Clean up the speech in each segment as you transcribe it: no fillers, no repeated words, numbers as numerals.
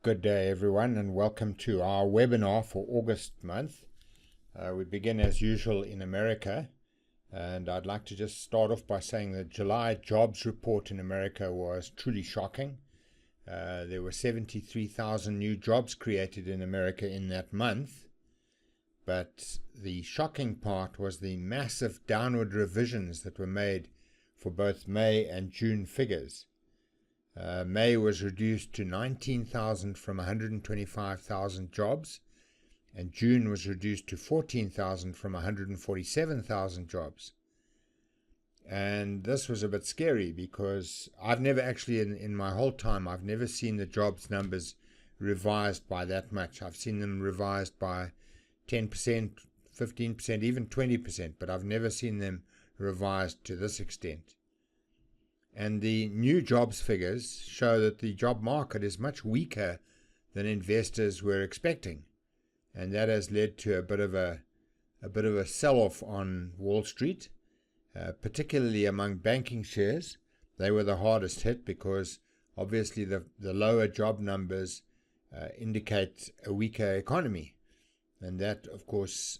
Good day, everyone, and welcome to our webinar for August month. We begin as usual in America, and I'd like to just start off by saying the July jobs report in America was truly shocking. There were 73,000 new jobs created in America in that month, but the shocking part was the massive downward revisions that were made for both May and June figures. May was reduced to 19,000 from 125,000 jobs, and June was reduced to 14,000 from 147,000 jobs. And this was a bit scary because I've never actually, in my whole time, I've never seen the jobs numbers revised by that much. I've seen them revised by 10%, 15%, even 20%, but I've never seen them revised to this extent. And the new jobs figures show that the job market is much weaker than investors were expecting, and that has led to a bit of a sell-off on Wall Street, particularly among banking shares. They were the hardest hit because obviously the lower job numbers indicate a weaker economy, and that of course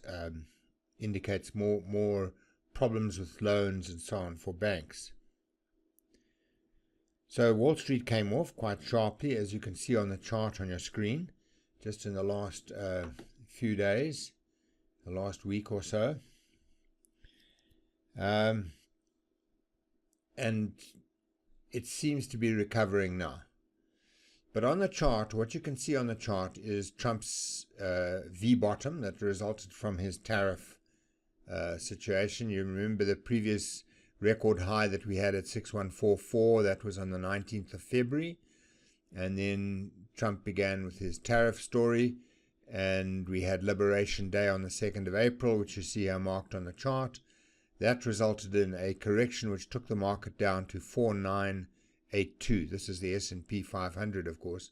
indicates more problems with loans and so on for banks. So Wall Street came off quite sharply, as you can see on the chart on your screen, just in the last few days, the last week or so. And it seems to be recovering now. But on the chart, what you can see on the chart is Trump's V-bottom that resulted from his tariff situation. You remember the previous record high that we had at 6144, that was on the 19th of February, and then Trump began with his tariff story, and we had Liberation Day on the 2nd of April, which you see here marked on the chart. That resulted in a correction which took the market down to 4982. This is the S&P 500, of course,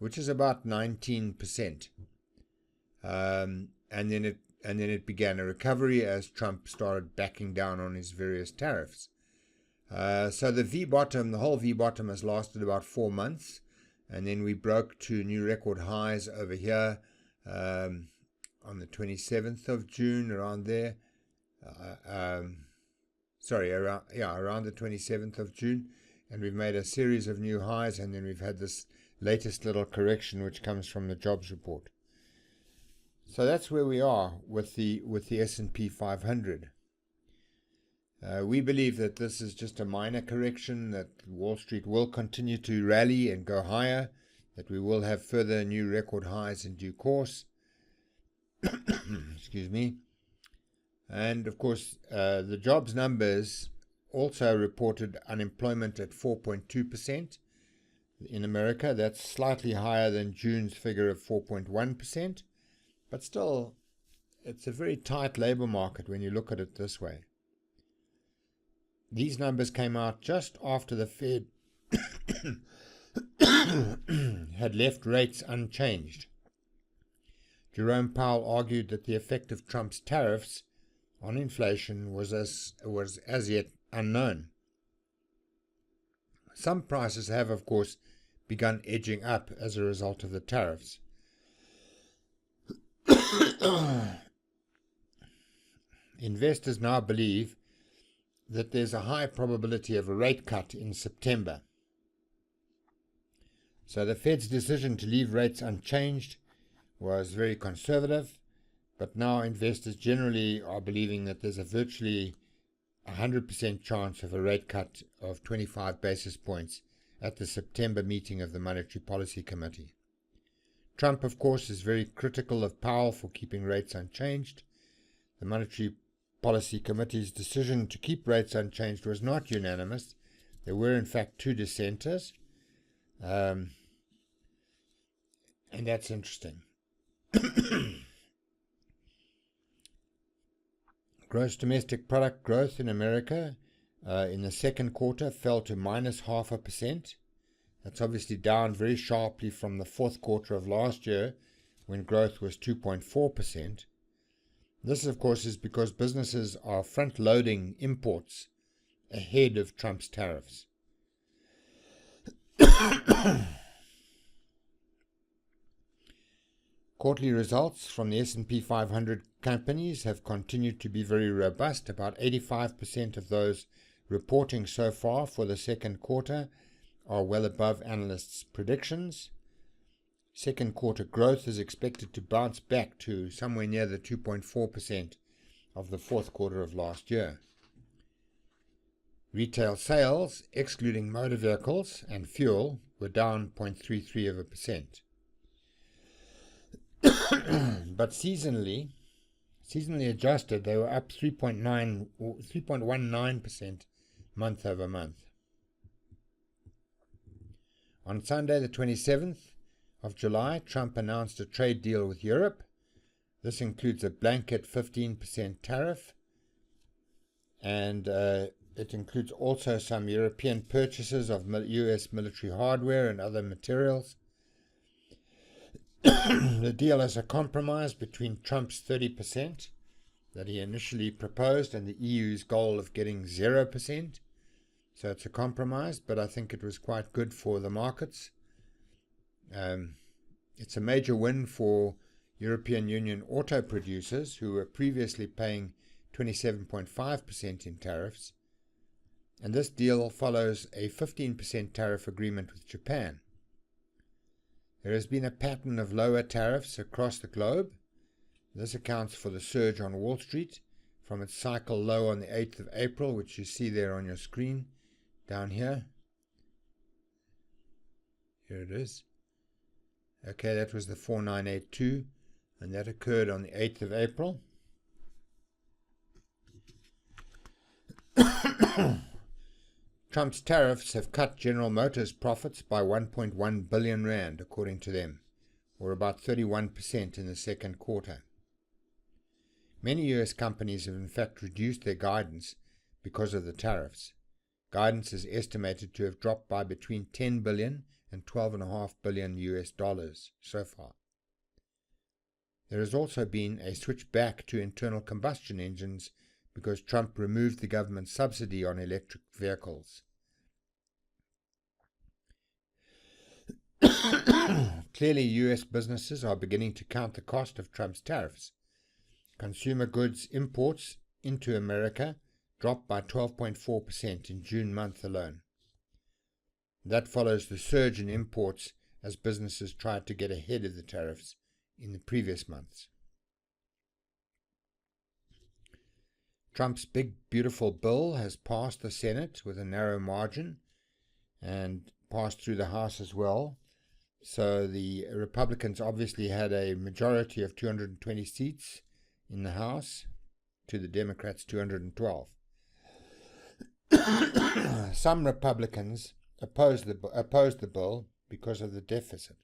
which is about 19%. And then it began a recovery as Trump started backing down on his various tariffs. So the V-bottom, the whole V-bottom has lasted about 4 months, and then we broke to new record highs over here on the 27th of June, around there. Around the 27th of June, and we've made a series of new highs, and then we've had this latest little correction which comes from the jobs report. So that's where we are with the S&P 500. We believe that this is just a minor correction, that Wall Street will continue to rally and go higher, that we will have further new record highs in due course. Excuse me. And of course, the jobs numbers also reported unemployment at 4.2% in America. That's slightly higher than June's figure of 4.1%. But still, it's a very tight labor market when you look at it this way. These numbers came out just after the Fed had left rates unchanged. Jerome Powell argued that the effect of Trump's tariffs on inflation was as yet unknown. Some prices have, of course, begun edging up as a result of the tariffs. Investors now believe that there's a high probability of a rate cut in September. So the Fed's decision to leave rates unchanged was very conservative, but now investors generally are believing that there's a virtually 100% chance of a rate cut of 25 basis points at the September meeting of the Monetary Policy Committee. Trump, of course, is very critical of Powell for keeping rates unchanged. The Monetary Policy Committee's decision to keep rates unchanged was not unanimous. There were, in fact, 2 dissenters. And that's interesting. Gross domestic product growth in America in the second quarter fell to minus 0.5%. That's obviously down very sharply from the fourth quarter of last year, when growth was 2.4%. This, of course, is because businesses are front-loading imports ahead of Trump's tariffs. Quarterly results from the S&P 500 companies have continued to be very robust. About 85% of those reporting so far for the second quarter are well above analysts' predictions. Second quarter growth is expected to bounce back to somewhere near the 2.4% of the fourth quarter of last year. Retail sales, excluding motor vehicles and fuel, were down 0.33%. But seasonally adjusted, they were up 3.19% month over month. On Sunday, the 27th of July, Trump announced a trade deal with Europe. This includes a blanket 15% tariff, and it includes also some European purchases of US military hardware and other materials. The deal is a compromise between Trump's 30% that he initially proposed and the EU's goal of getting 0%. So it's a compromise, but I think it was quite good for the markets. It's a major win for European Union auto producers who were previously paying 27.5% in tariffs. And this deal follows a 15% tariff agreement with Japan. There has been a pattern of lower tariffs across the globe. This accounts for the surge on Wall Street from its cycle low on the 8th of April, which you see there on your screen down here. Here it is. Okay, that was the 4982, and that occurred on the 8th of April. Trump's tariffs have cut General Motors' profits by 1.1 billion rand, according to them, or about 31% in the second quarter. Many US companies have in fact reduced their guidance because of the tariffs. Guidance is estimated to have dropped by between 10 billion and 12.5 billion US dollars so far. There has also been a switch back to internal combustion engines because Trump removed the government subsidy on electric vehicles. Clearly, US businesses are beginning to count the cost of Trump's tariffs. Consumer goods imports into America dropped by 12.4% in June month alone. That follows the surge in imports as businesses tried to get ahead of the tariffs in the previous months. Trump's big, beautiful bill has passed the Senate with a narrow margin and passed through the House as well. So the Republicans obviously had a majority of 220 seats in the House to the Democrats' 212. Some Republicans opposed the bill because of the deficit,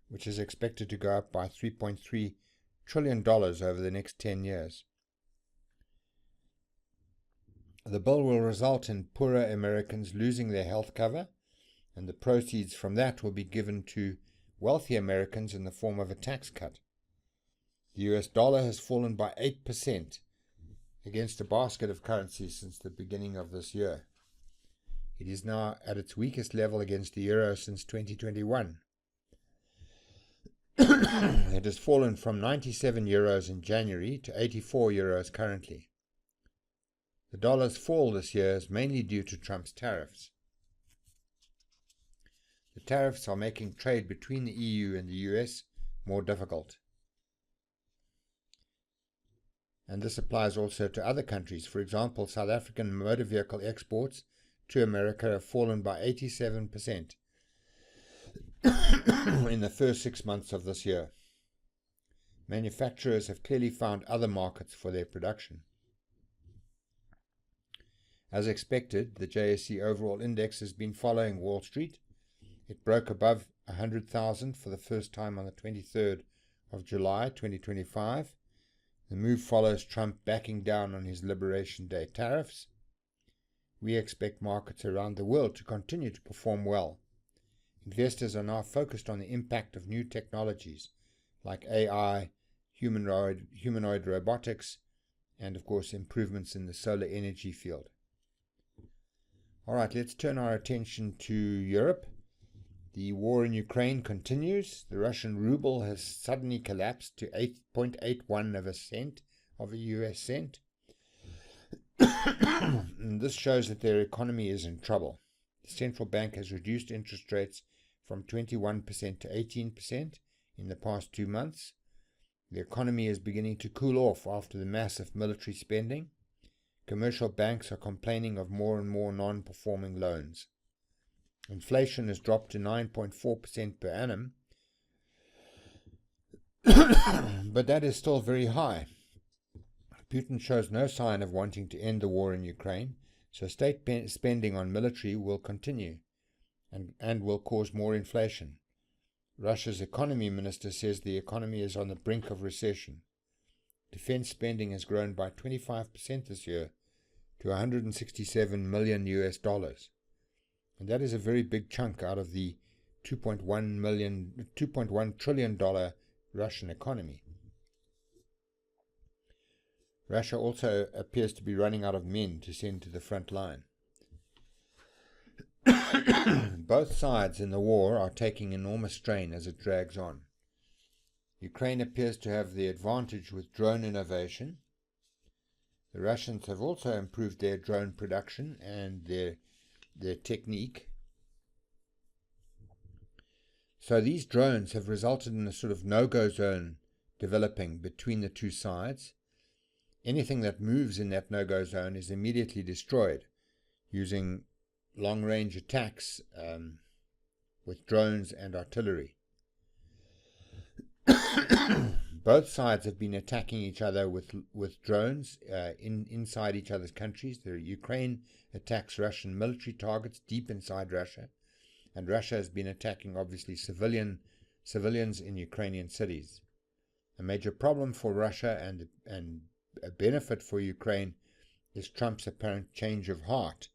which is expected to go up by $3.3 trillion over the next 10 years. The bill will result in poorer Americans losing their health cover, and the proceeds from that will be given to wealthy Americans in the form of a tax cut. The US dollar has fallen by 8% against a basket of currencies since the beginning of this year. It is now at its weakest level against the euro since 2021. It has fallen from 97 euros in January to 84 euros currently. The dollar's fall this year is mainly due to Trump's tariffs. The tariffs are making trade between the EU and the US more difficult. And this applies also to other countries. For example, South African motor vehicle exports to America have fallen by 87% in the first 6 months of this year. Manufacturers have clearly found other markets for their production. As expected, the JSE overall index has been following Wall Street. It broke above 100,000 for the first time on the 23rd of July 2025. The move follows Trump backing down on his Liberation Day tariffs. We expect markets around the world to continue to perform well. Investors are now focused on the impact of new technologies like AI, humanoid robotics, and of course improvements in the solar energy field. All right, let's turn our attention to Europe. The war in Ukraine continues. The Russian ruble has suddenly collapsed to 8.81 of a cent of a US cent. And this shows that their economy is in trouble. The central bank has reduced interest rates from 21% to 18% in the past 2 months. The economy is beginning to cool off after the massive military spending. Commercial banks are complaining of more and more non-performing loans. Inflation has dropped to 9.4% per annum, but that is still very high. Putin shows no sign of wanting to end the war in Ukraine, so state spending on military will continue and will cause more inflation. Russia's economy minister says the economy is on the brink of recession. Defense spending has grown by 25% this year to $167 million US. And that is a very big chunk out of the $2.1 trillion Russian economy. Russia also appears to be running out of men to send to the front line. Both sides in the war are taking enormous strain as it drags on. Ukraine appears to have the advantage with drone innovation. The Russians have also improved their drone production and their technique. So these drones have resulted in a sort of no-go zone developing between the two sides. Anything that moves in that no-go zone is immediately destroyed using long-range attacks with drones and artillery. Both sides have been attacking each other with drones inside each other's countries. The Ukraine attacks Russian military targets deep inside Russia, and Russia has been attacking, obviously, civilians in Ukrainian cities. A major problem for Russia and a benefit for Ukraine is Trump's apparent change of heart.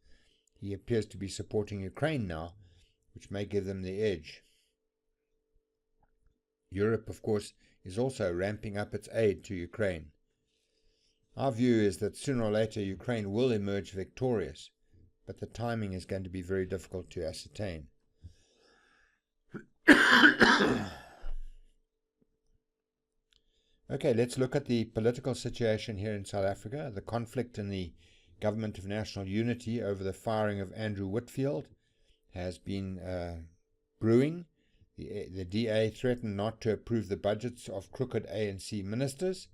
He appears to be supporting Ukraine now, which may give them the edge. Europe, of course, is also ramping up its aid to Ukraine. Our view is that sooner or later Ukraine will emerge victorious, but the timing is going to be very difficult to ascertain. Okay, let's look at the political situation here in South Africa. The conflict in the Government of National Unity over the firing of Andrew Whitfield has been brewing. The DA threatened not to approve the budgets of crooked ANC ministers.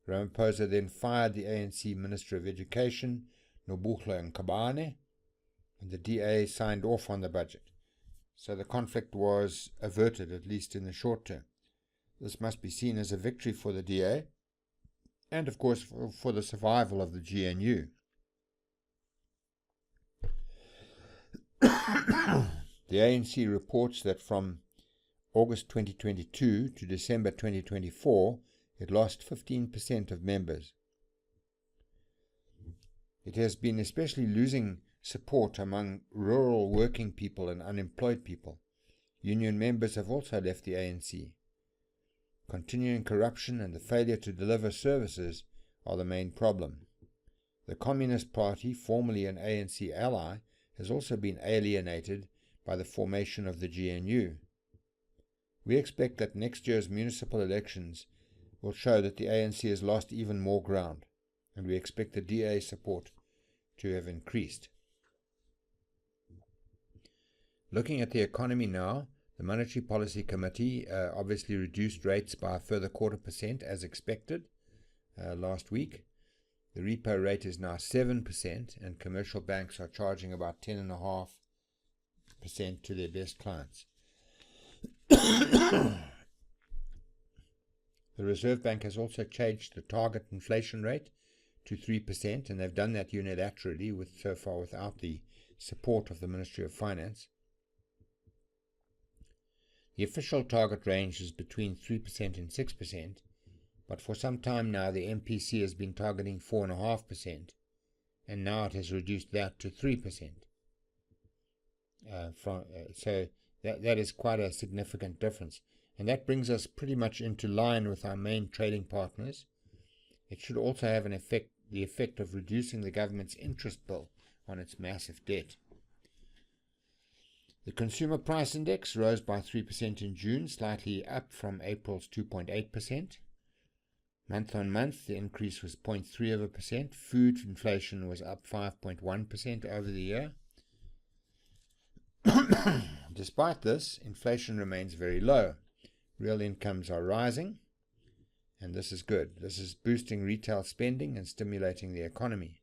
Ramaphosa then fired the ANC Minister of Education, Nobuhle Nkabane, and the DA signed off on the budget. So the conflict was averted, at least in the short term. This must be seen as a victory for the DA and, of course, for the survival of the GNU. The ANC reports that from August 2022 to December 2024, it lost 15% of members. It has been especially losing support among rural working people and unemployed people. Union members have also left the ANC. Continuing corruption and the failure to deliver services are the main problem. The Communist Party, formerly an ANC ally, has also been alienated by the formation of the GNU. We expect that next year's municipal elections will show that the ANC has lost even more ground, and we expect the DA support to have increased. Looking at the economy now, the Monetary Policy Committee obviously reduced rates by a further 0.25% as expected last week. The repo rate is now 7%, and commercial banks are charging about 10.5% to their best clients. The Reserve Bank has also changed the target inflation rate to 3%, and they've done that unilaterally so far without the support of the Ministry of Finance. The official target range is between 3% and 6%, but for some time now the MPC has been targeting 4.5%, and now it has reduced that to 3%. So that is quite a significant difference, and that brings us pretty much into line with our main trading partners. It should also have the effect of reducing the government's interest bill on its massive debt. The Consumer Price Index rose by 3% in June, slightly up from April's 2.8%. Month on month, the increase was 0.3%. Food inflation was up 5.1% over the year. Despite this, inflation remains very low. Real incomes are rising, and this is good. This is boosting retail spending and stimulating the economy.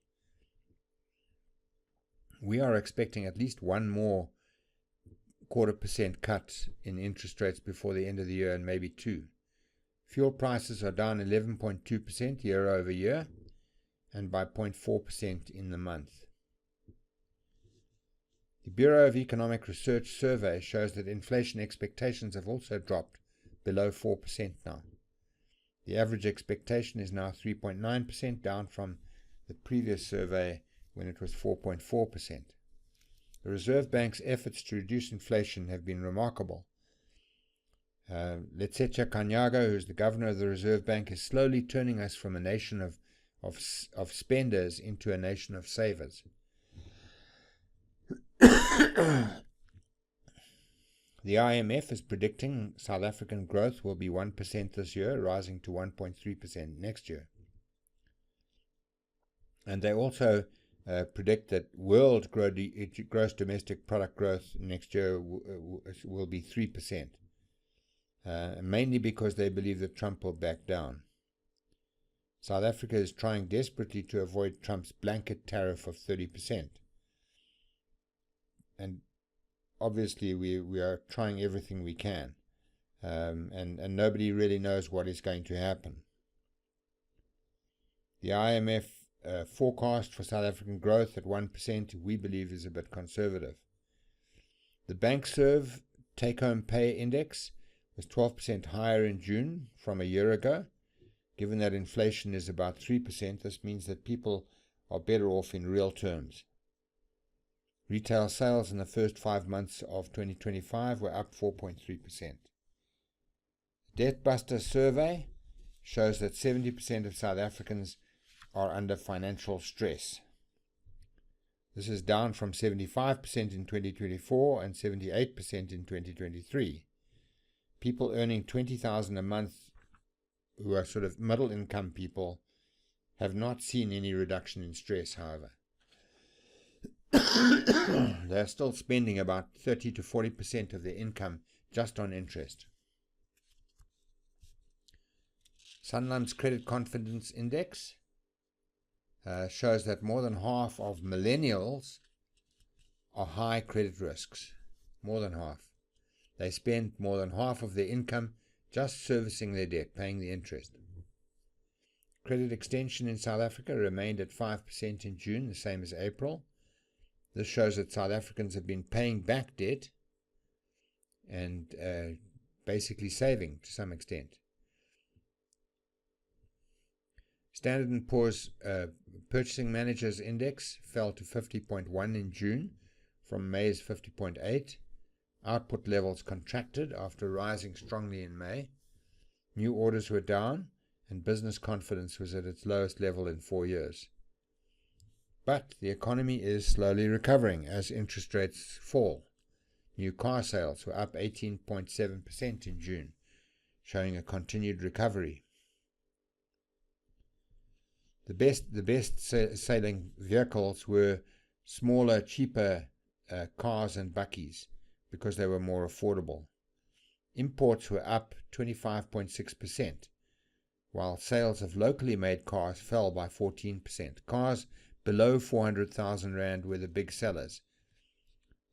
We are expecting at least one more 0.25% cut in interest rates before the end of the year, and maybe two. Fuel prices are down 11.2% year over year and by 0.4% in the month. The Bureau of Economic Research survey shows that inflation expectations have also dropped below 4% now. The average expectation is now 3.9%, down from the previous survey when it was 4.4%. The Reserve Bank's efforts to reduce inflation have been remarkable. Letsetja Kanyago, who is the governor of the Reserve Bank, is slowly turning us from a nation of spenders into a nation of savers. The IMF is predicting South African growth will be 1% this year, rising to 1.3% next year. And they also predict that world gross domestic product growth next year will be 3%, mainly because they believe that Trump will back down. South Africa is trying desperately to avoid Trump's blanket tariff of 30%. And obviously we are trying everything we can, and nobody really knows what is going to happen. The IMF forecast for South African growth at 1% we believe is a bit conservative. The BankServe take-home pay index was 12% higher in June from a year ago. Given that inflation is about 3%, this means that people are better off in real terms. Retail sales in the first 5 months of 2025 were up 4.3%. The Debtbuster survey shows that 70% of South Africans are under financial stress. This is down from 75% in 2024 and 78% in 2023. People earning $20,000 a month, who are sort of middle income people, have not seen any reduction in stress, however. They're still spending about 30 to 40% of their income just on interest. Sanlam's Credit Confidence Index shows that more than half of millennials are high credit risks. More than half. They spend more than half of their income just servicing their debt, paying the interest. Credit extension in South Africa remained at 5% in June, the same as April. This shows that South Africans have been paying back debt and basically saving to some extent. Standard & Poor's Purchasing Managers Index fell to 50.1 in June from May's 50.8. Output levels contracted after rising strongly in May. New orders were down and business confidence was at its lowest level in 4 years. But the economy is slowly recovering as interest rates fall. New car sales were up 18.7% in June, showing a continued recovery. The best selling vehicles were smaller, cheaper cars and bakkies because they were more affordable. Imports were up 25.6%, while sales of locally made cars fell by 14%. Cars below 400,000 Rand were the big sellers.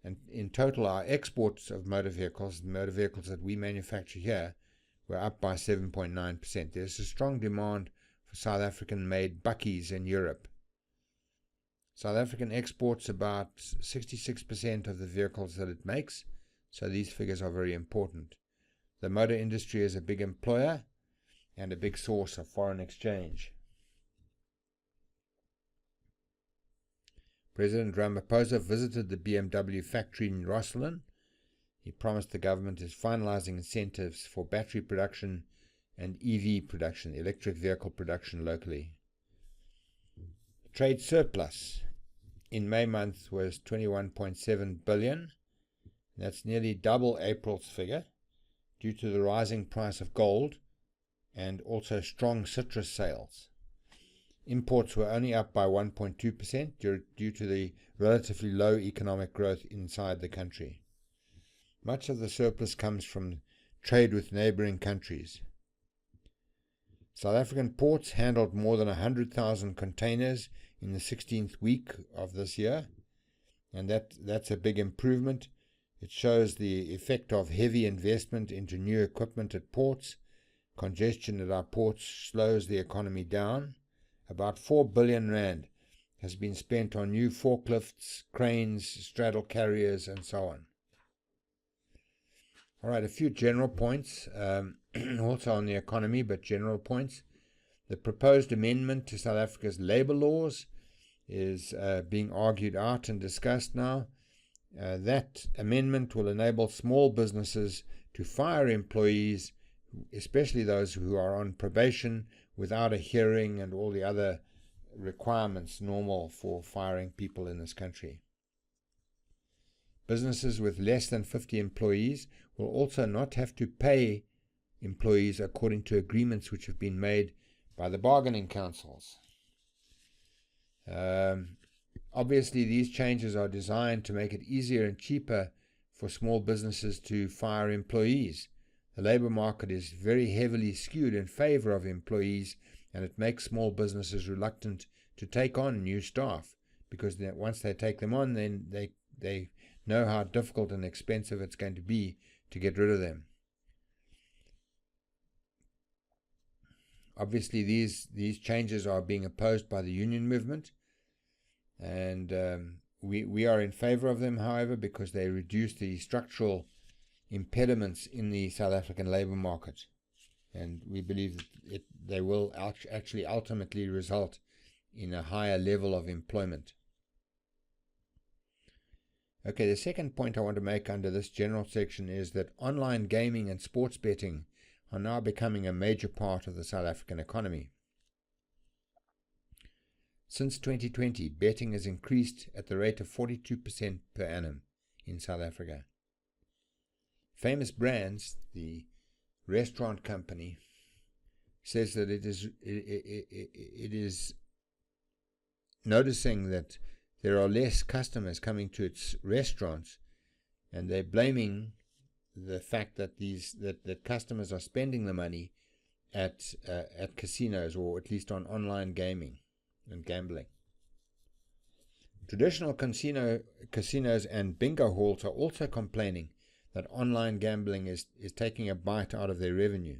And in total, our exports of motor vehicles, the motor vehicles that we manufacture here, were up by 7.9%. There's a strong demand for South African-made bakkies in Europe. South African exports about 66% of the vehicles that it makes, so these figures are very important. The motor industry is a big employer and a big source of foreign exchange. President Ramaphosa visited the BMW factory in Rosslyn. He promised the government is finalizing incentives for battery production and EV production, electric vehicle production locally. Trade surplus in May month was 21.7 billion, That's nearly double April's figure due to the rising price of gold and also strong citrus sales. Imports were only up by 1.2% due to the relatively low economic growth inside the country. Much of the surplus comes from trade with neighbouring countries. South African ports handled more than 100,000 containers in the 16th week of this year, and that's a big improvement. It shows the effect of heavy investment into new equipment at ports. Congestion at our ports slows the economy down. About 4 billion rand has been spent on new forklifts, cranes, straddle carriers, and so on. All right, a few general points, also on the economy, but general points. The proposed amendment to South Africa's labour laws is being argued out and discussed now. That amendment will enable small businesses to fire employees, especially those who are on probation, without a hearing and all the other requirements normal for firing people in this country. Businesses with less than 50 employees will also not have to pay employees according to agreements which have been made by the bargaining councils. Obviously, these changes are designed to make it easier and cheaper for small businesses to fire employees. The labour market is very heavily skewed in favour of employees, and it makes small businesses reluctant to take on new staff, because once they take them on, then they know how difficult and expensive it's going to be to get rid of them. Obviously, these changes are being opposed by the union movement, and we are in favour of them, however, because they reduce the structural impediments in the South African labour market, and we believe that they will actually ultimately result in a higher level of employment. Okay, the second point I want to make under this general section is that online gaming and sports betting are now becoming a major part of the South African economy. Since 2020, betting has increased at the rate of 42% per annum in South Africa. Famous Brands, the restaurant company, says that it is noticing that there are less customers coming to its restaurants, and they're blaming the fact that that customers are spending the money at casinos, or at least on online gaming and gambling. Traditional casinos and bingo halls are also complaining that online gambling is taking a bite out of their revenue.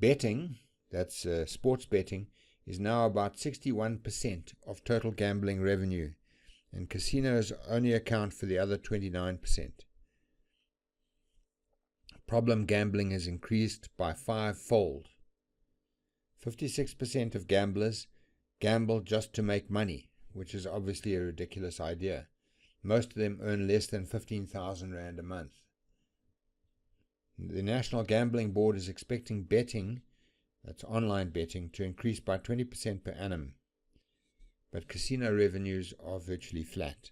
Betting, that's sports betting, is now about 61% of total gambling revenue, and casinos only account for the other 29%. Problem gambling has increased by 5-fold. 56% of gamblers gamble just to make money, which is obviously a ridiculous idea. Most of them earn less than 15,000 rand a month. The National Gambling Board is expecting betting, that's online betting, to increase by 20% per annum, but casino revenues are virtually flat.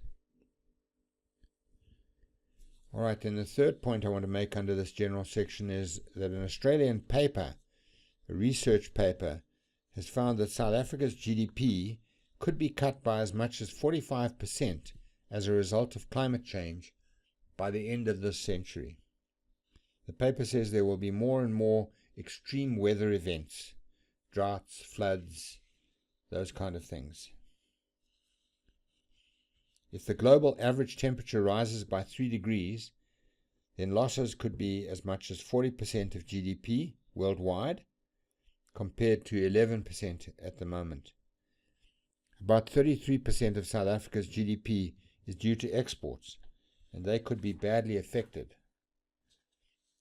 All right, then the third point I want to make under this general section is that an Australian paper, a research paper, has found that South Africa's GDP could be cut by as much as 45% as a result of climate change by the end of this century. The paper says there will be more and more extreme weather events, droughts, floods, those kind of things. If the global average temperature rises by 3 degrees, then losses could be as much as 40% of GDP worldwide, compared to 11% at the moment. About 33% of South Africa's GDP is due to exports, and they could be badly affected.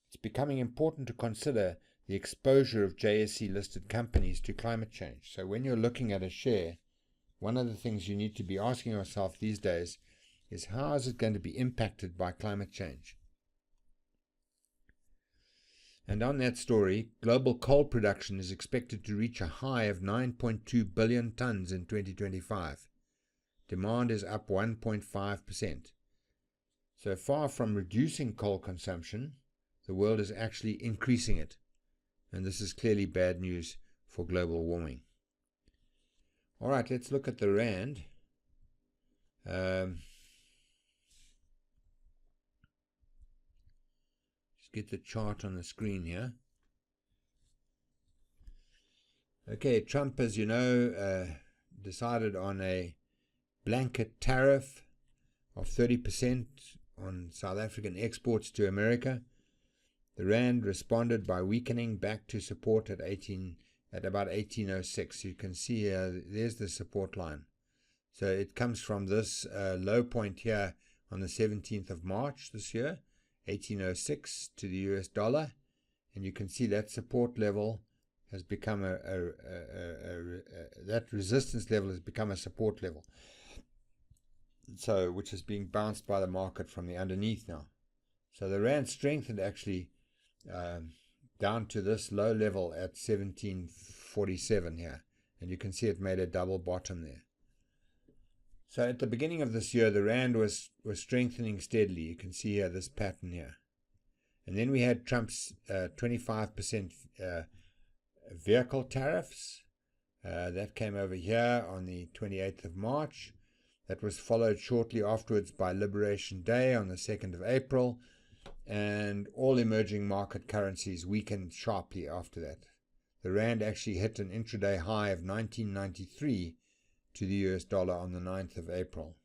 It's becoming important to consider the exposure of JSE-listed companies to climate change. So when you're looking at a share, one of the things you need to be asking yourself these days is, how is it going to be impacted by climate change? And on that story, global coal production is expected to reach a high of 9.2 billion tons in 2025. Demand is up 1.5%. So far from reducing coal consumption, the world is actually increasing it. And this is clearly bad news for global warming. All right, let's look at the rand. Just get the chart on the screen here. Okay, Trump, as you know, decided on a blanket tariff of 30% on South African exports to America. The rand responded by weakening back to support at about 1806. You can see here, there's the support line. So it comes from this low point here on the 17th of March this year, 1806 to the US dollar, and you can see that support level has become that resistance level has become a support level. So, which is being bounced by the market from the underneath now. So the rand strengthened actually down to this low level at 1747 here, and you can see it made a double bottom there. So at the beginning of this year, the rand was strengthening steadily. You can see here this pattern here, and then we had Trump's 25% vehicle tariffs. That came over here on the 28th of March. That was followed shortly afterwards by Liberation Day on the 2nd of April, and all emerging market currencies weakened sharply after that. The rand actually hit an intraday high of 1993 to the US dollar on the 9th of April.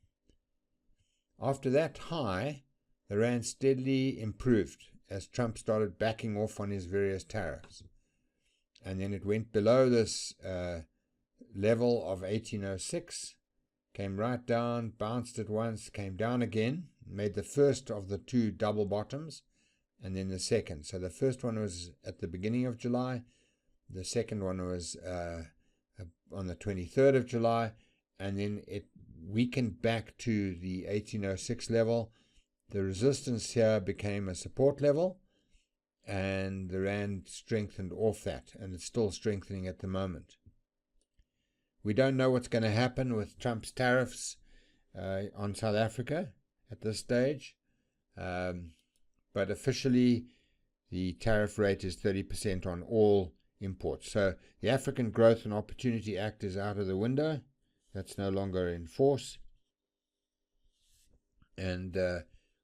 After that high, the rand steadily improved as Trump started backing off on his various tariffs. And then it went below this level of 1806, came right down, bounced it once, came down again, made the first of the two double bottoms, and then the second. So the first one was at the beginning of July, the second one was on the 23rd of July, and then it weakened back to the 1806 level. The resistance here became a support level, and the rand strengthened off that, and it's still strengthening at the moment. We don't know what's going to happen with Trump's tariffs on South Africa at this stage, but officially the tariff rate is 30% on all imports. So the African Growth and Opportunity Act is out of the window. That's no longer in force. And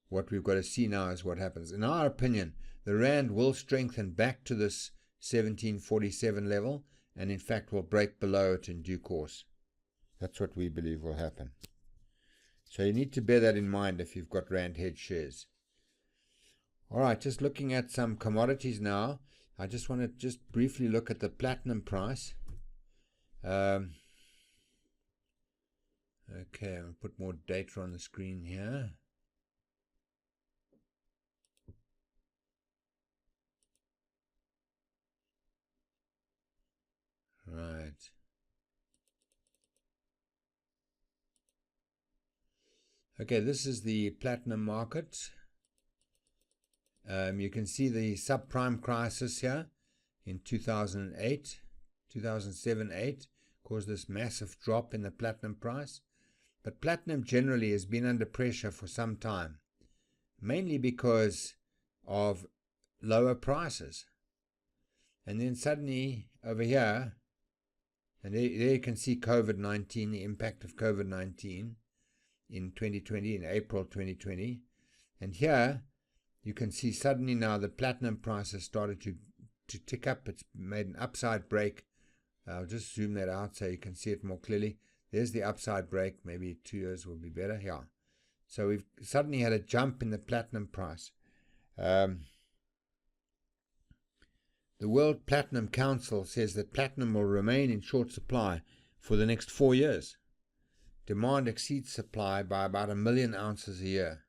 what we've got to see now is what happens. In our opinion, the rand will strengthen back to this 1747 level, and in fact will break below it in due course. That's what we believe will happen. So you need to bear that in mind if you've got rand hedge shares. All right, just looking at some commodities now. I just want to just briefly look at the platinum price. Okay, I'm going to put more data on the screen here. Right. Okay, this is the platinum market. You can see the subprime crisis here in 2008, 2007-8 caused this massive drop in the platinum price. But platinum generally has been under pressure for some time, mainly because of lower prices. And then suddenly over here, and there you can see COVID-19, the impact of COVID-19 in 2020, in April 2020. And here you can see suddenly now the platinum price has started to tick up. It's made an upside break. I'll just zoom that out so you can see it more clearly. There's the upside break. Maybe 2 years will be better. Yeah. So we've suddenly had a jump in the platinum price. The World Platinum Council says that platinum will remain in short supply for the next 4 years. Demand exceeds supply by about 1 million ounces a year,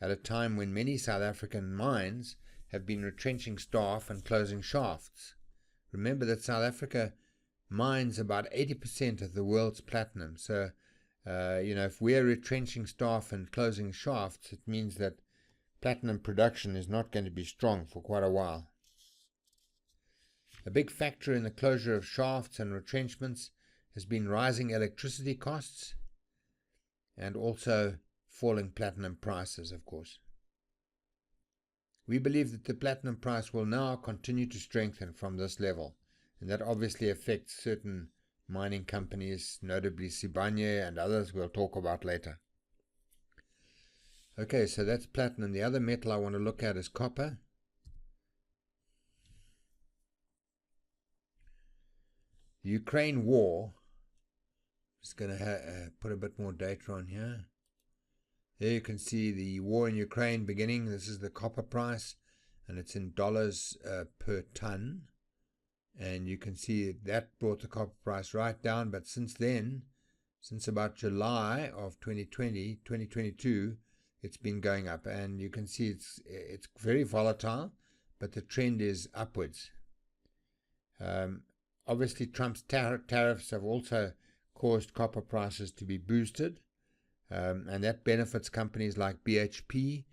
at a time when many South African mines have been retrenching staff and closing shafts. Remember that South Africa mines about 80% of the world's platinum. So, if we're retrenching staff and closing shafts, it means that platinum production is not going to be strong for quite a while. A big factor in the closure of shafts and retrenchments has been rising electricity costs and also falling platinum prices, of course. We believe that the platinum price will now continue to strengthen from this level, and that obviously affects certain mining companies, notably Sibanye and others we'll talk about later. Okay, so that's platinum. The other metal I want to look at is copper. The Ukraine war, just going to put a bit more data on here. There you can see the war in Ukraine beginning. This is the copper price, and it's in dollars per ton. And you can see that brought the copper price right down. But since then, since about July of 2022, it's been going up. And you can see it's very volatile, but the trend is upwards. Obviously, Trump's tariffs have also caused copper prices to be boosted. And that benefits companies like BHP,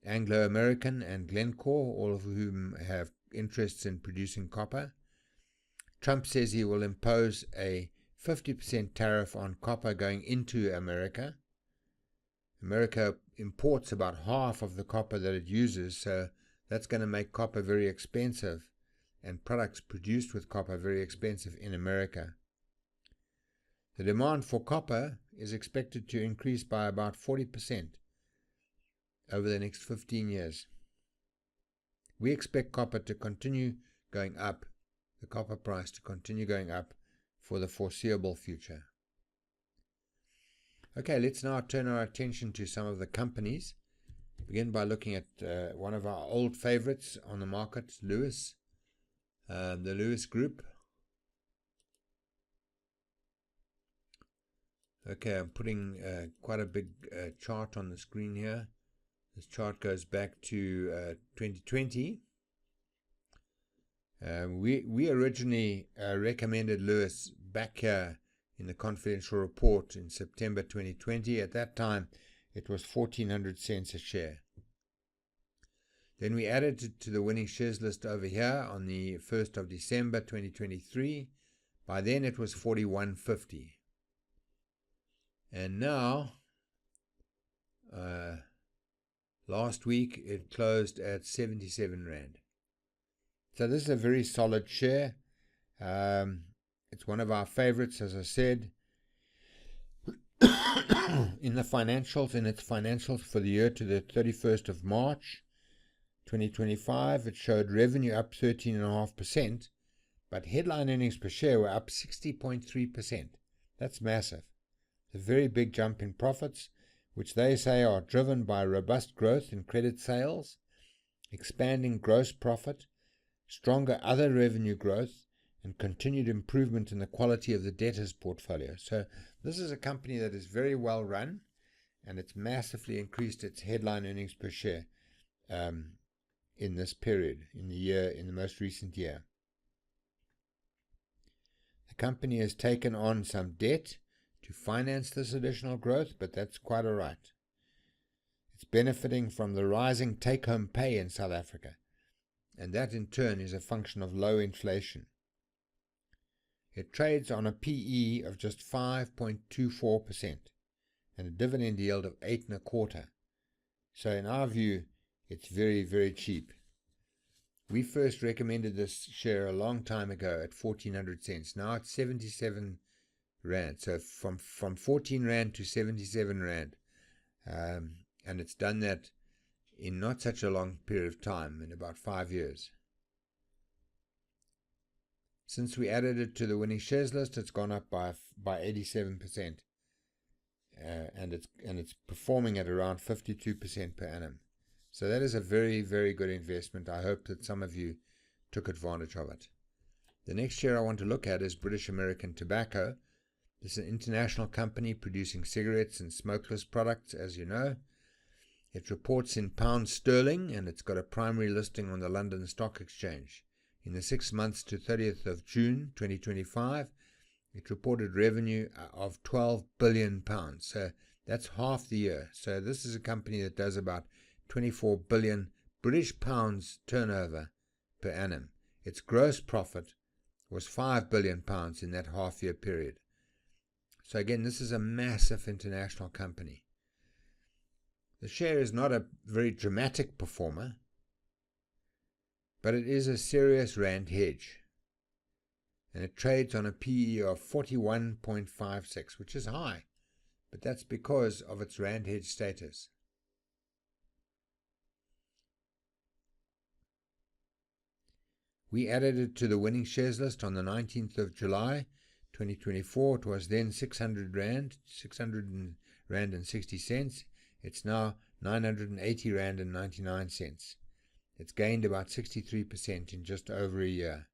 Anglo American, and Glencore, all of whom have interests in producing copper. Trump says he will impose a 50% tariff on copper going into America. America imports about half of the copper that it uses, so that's going to make copper very expensive and products produced with copper very expensive in America. The demand for copper is expected to increase by about 40% over the next 15 years. We expect copper to continue going up, the copper price to continue going up for the foreseeable future. Okay, let's now turn our attention to some of the companies. Begin by looking at one of our old favorites on the market, Lewis, the Lewis Group. Okay, I'm putting quite a big chart on the screen here. This chart goes back to 2020. We originally recommended Lewis back here in the confidential report in September 2020. At that time, it was 1400 cents a share. Then we added it to the winning shares list over here on the 1st of December 2023. By then, it was 41.50. And now, last week, it closed at 77 Rand. So this is a very solid share. It's one of our favorites, as I said. In its financials for the year to the 31st of March 2025, it showed revenue up 13.5%, but headline earnings per share were up 60.3%. That's massive. A very big jump in profits, which they say are driven by robust growth in credit sales, expanding gross profit, stronger other revenue growth, and continued improvement in the quality of the debtors portfolio. So this is a company that is very well run, and it's massively increased its headline earnings per share in this period, in the most recent year. The company has taken on some debt to finance this additional growth, but that's quite all right. It's benefiting from the rising take-home pay in South Africa, and that in turn is a function of low inflation. It trades on a PE of just 5.24% and a dividend yield of 8.25%. So in our view, it's very, very cheap. We first recommended this share a long time ago at 1400 cents. Now it's 77 Rand. So from 14 Rand to 77 Rand. And it's done that in not such a long period of time, in about 5 years. Since we added it to the winning shares list, it's gone up by 87%. And it's performing at around 52% per annum. So that is a very, very good investment. I hope that some of you took advantage of it. The next share I want to look at is British American Tobacco. This is an international company producing cigarettes and smokeless products, as you know. It reports in pounds sterling, and it's got a primary listing on the London Stock Exchange. In the 6 months to 30th of June 2025, it reported revenue of £12 billion. So that's half the year. So this is a company that does about 24 billion British pounds turnover per annum. its gross profit was £5 billion in that half-year period. So again, this is a massive international company. The share is not a very dramatic performer, but it is a serious rand hedge. And it trades on a PE of 41.56, which is high, but that's because of its rand hedge status. We added it to the winning shares list on the 19th of July 2024. It was then 600 Rand and 60 cents. It's now 980 Rand and 99 cents. It's gained about 63% in just over a year.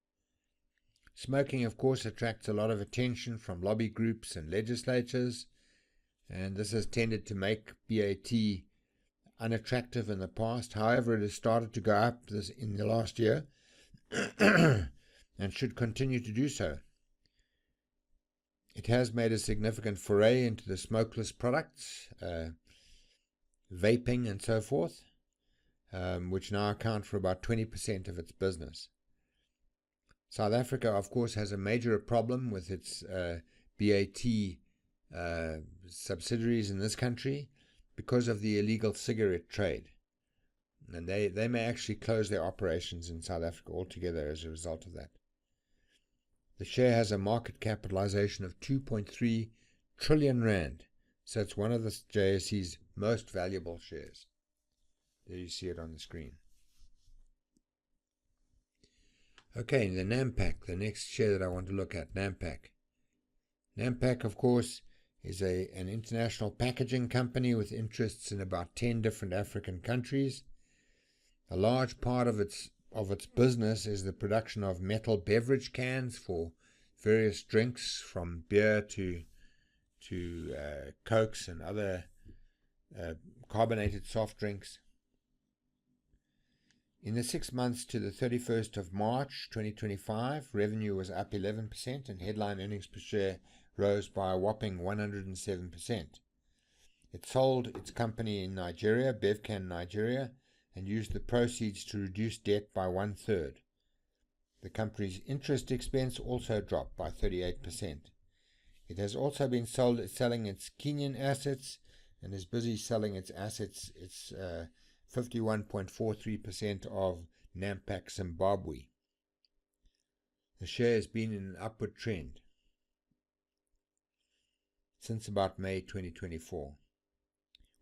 Smoking, of course, attracts a lot of attention from lobby groups and legislatures, and this has tended to make BAT unattractive in the past. However, it has started to go up in the last year and should continue to do so. It has made a significant foray into the smokeless products, vaping and so forth, which now account for about 20% of its business. South Africa, of course, has a major problem with its BAT subsidiaries in this country because of the illegal cigarette trade. And they may actually close their operations in South Africa altogether as a result of that. The share has a market capitalization of 2.3 trillion Rand. So it's one of the JSE's most valuable shares. There you see it on the screen. Okay, the Nampak, the next share that I want to look at, Nampak. Nampak, of course, is an international packaging company with interests in about 10 different African countries. A large part of its business is the production of metal beverage cans for various drinks, from beer to Cokes and other carbonated soft drinks. In the 6 months to the 31st of March 2025, revenue was up 11% and headline earnings per share rose by a whopping 107%. It sold its company in Nigeria, Bevcan Nigeria, and used the proceeds to reduce debt by 1/3. The company's interest expense also dropped by 38%. It has also been selling its Kenyan assets and is busy selling its assets, its 51.43% of Nampak Zimbabwe. The share has been in an upward trend since about May 2024.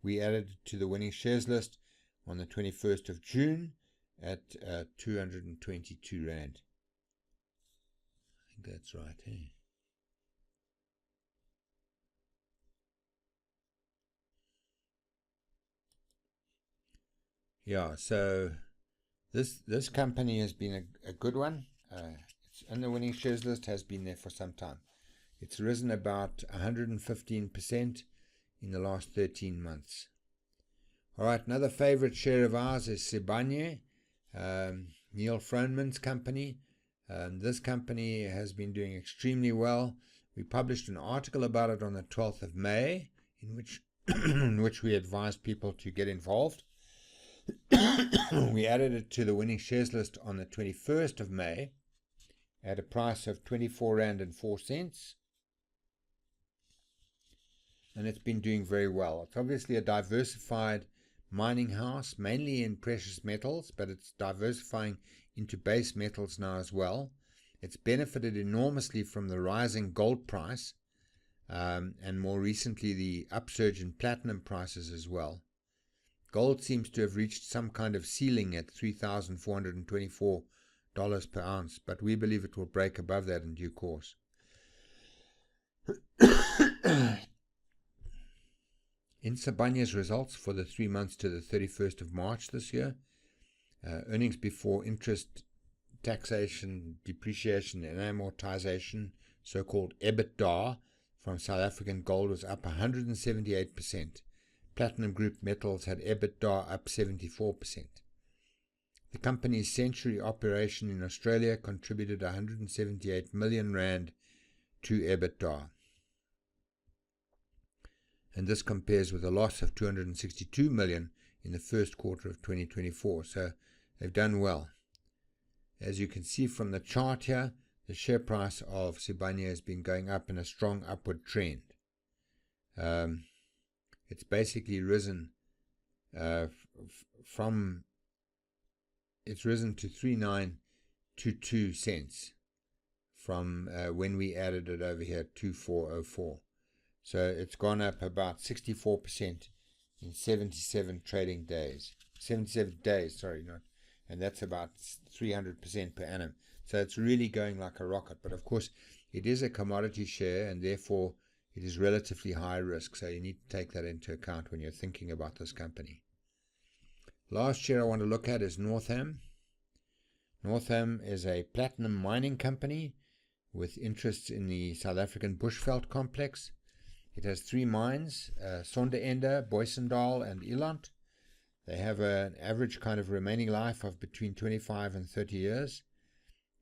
We added it to the winning shares list on the 21st of June at 222 Rand. I think that's right, hey? Yeah, so this company has been a good one. It's in the winning shares list, has been there for some time. It's risen about 115% in the last 13 months. All right, another favorite share of ours is Sibanye, Neil Froneman's company. This company has been doing extremely well. We published an article about it on the 12th of May, in which we advised people to get involved. We added it to the winning shares list on the 21st of May at a price of 24 Rand and 4 cents. And it's been doing very well. It's obviously a diversified mining house, mainly in precious metals, but it's diversifying into base metals now as well. It's benefited enormously from the rising gold price, and more recently the upsurge in platinum prices as well. Gold seems to have reached some kind of ceiling at $3,424 per ounce, but we believe it will break above that in due course. In Sibanye's results for the 3 months to the 31st of March this year, earnings before interest, taxation, depreciation and amortization, so-called EBITDA, from South African gold was up 178%. Platinum Group Metals had EBITDA up 74%. The company's Century operation in Australia contributed 178 million Rand to EBITDA. And this compares with a loss of 262 million in the first quarter of 2024. So they've done well. As you can see from the chart here, the share price of Sibanye has been going up in a strong upward trend. It's basically risen it's risen to 3922 cents from when we added it over here, 2404. So it's gone up about 64% in 77 trading days. 77 days, sorry, not. And that's about 300% per annum. So it's really going like a rocket. But of course, it is a commodity share, and therefore it is relatively high risk. So you need to take that into account when you're thinking about this company. Last share I want to look at is Northam. Northam is a platinum mining company with interests in the South African Bushveld complex. It has 3 mines, Sonderende, Booysendal and Eland. They have an average kind of remaining life of between 25 and 30 years.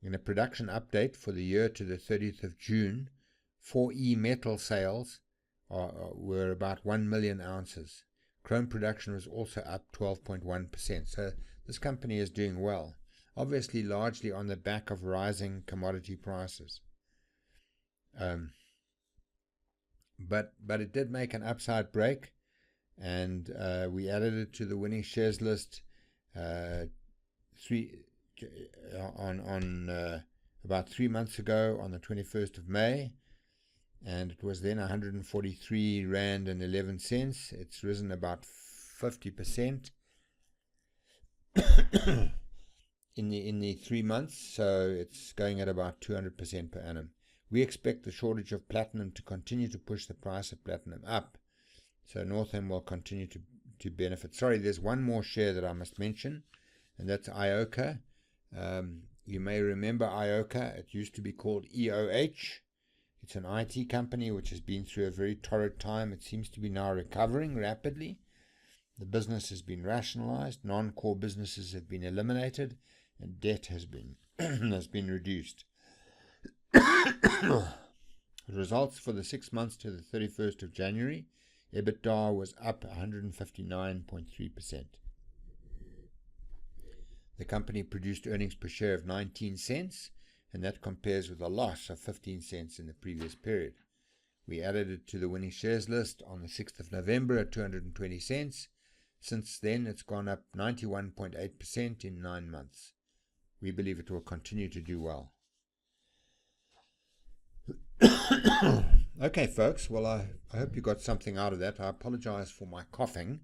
In a production update for the year to the 30th of June, 4E metal sales were about 1 million ounces. Chrome production was also up 12.1%. So this company is doing well, obviously largely on the back of rising commodity prices. But it did make an upside break, and we added it to the winning shares list about 3 months ago on the 21st of May, and it was then 143 Rand and 11 cents. It's risen about 50% in the 3 months, so it's going at about 200% per annum. We expect the shortage of platinum to continue to push the price of platinum up, so Northam will continue to benefit. Sorry, there's one more share that I must mention, and that's IOCA. You may remember IOCA. It used to be called EOH. It's an IT company which has been through a very torrid time. It seems to be now recovering rapidly. The business has been rationalized, non-core businesses have been eliminated, and debt has been reduced. The results for the 6 months to the 31st of January, EBITDA was up 159.3%. The company produced earnings per share of 19 cents, and that compares with a loss of 15 cents in the previous period. We added it to the winning shares list on the 6th of November at 220 cents. Since then, it's gone up 91.8% in 9 months. We believe it will continue to do well. Okay, folks, well, I hope you got something out of that. I apologize for my coughing.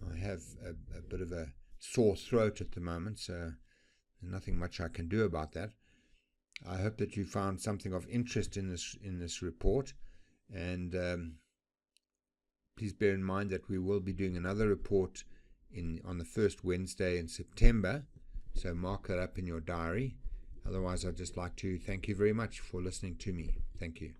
I have a bit of a sore throat at the moment, so there's nothing much I can do about that. I hope that you found something of interest in this report, and please bear in mind that we will be doing another report on the first Wednesday in September, so mark that up in your diary. Otherwise, I'd just like to thank you very much for listening to me. Thank you.